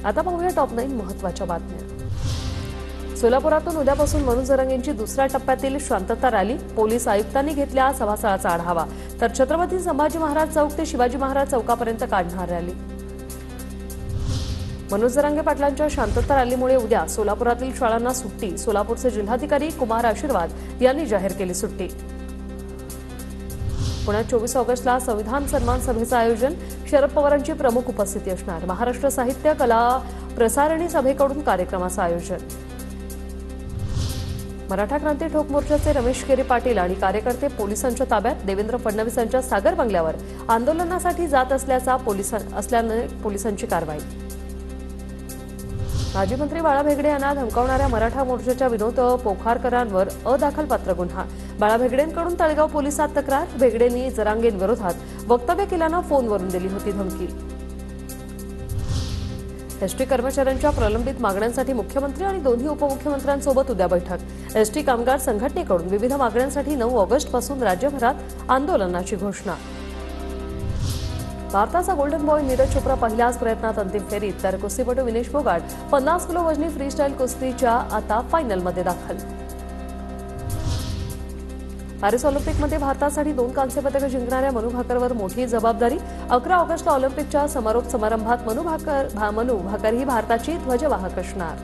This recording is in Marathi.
आता पाहूया टॉप 9 महत्त्वाच्या बातम्या। सोलापुरातून उद्यापासून मनोज जरांगेंची दुसऱ्या टप्प्यातील शांतता रॅली। पोलीस आयुक्तांनी घेतल्या सभास्थळाचा आढावा। तर छत्रपती संभाजी महाराज चौक ते शिवाजी महाराज चौकापर्यंत काढणार रॅली। मनोज जरांगे पाटलांच्या शांतता रॅलीमुळे उद्या सोलापुरातील शाळांना सुट्टी। सोलापूरचे जिल्हाधिकारी कुमार आशीर्वाद यांनी जाहीर केली सुट्टी। पुण्यात 24 ऑगस्टला संविधान सन्मान सभेचं आयोजन। शरद पवारांची प्रमुख उपस्थिती असणार। महाराष्ट्र साहित्य कला प्रसारणी सभेकडून कार्यक्रमाचं आयोजन। मराठा क्रांती ठोक मोर्चाचे रमेश केरी पाटील आणि कार्यकर्ते पोलिसांच्या ताब्यात। देवेंद्र फडणवीसांच्या सागर बंगल्यावर आंदोलनासाठी जात असल्याने पोलिसांची कारवाई। माजी मंत्री बाळा भेगडे यांना धमकावणाऱ्या मराठा मोर्चाच्या विनोद पोखारकरांवर अदाखलपात्र गुन्हा। बाळा भेगडेंकडून तळेगाव पोलिसात तक्रार। भेगडेंनी जरांगेंविरोधात वक्तव्य केल्यानं फोनवरून दिली होती धमकी। एसटी कर्मचाऱ्यांच्या प्रलंबित मागण्यांसाठी मुख्यमंत्री आणि दोन्ही उपमुख्यमंत्र्यांसोबत उद्या बैठक। एसटी कामगार संघटनेकडून विविध मागण्यांसाठी 9 ऑगस्टपासून राज्यभरात आंदोलनाची घोषणा। भारताचा गोल्डन बॉय नीरज चोप्रा पहिल्याच प्रयत्नात अंतिम फेरीत। तर कुस्तीपटू विनेश फोगाट 50 किलो वजनी फ्रीस्टाईल कुस्तीच्या आता फायनलमध्ये दाखल। पॅरिस ऑलिम्पिकमध्ये भारतासाठी 2 कांस्य पदकं जिंकणाऱ्या मनू भाकरवर मोठी जबाबदारी। 11 ऑगस्टला ऑलिम्पिकच्या समारोप समारंभात मनू भाकर ही भारताची ध्वजवाहक असणार।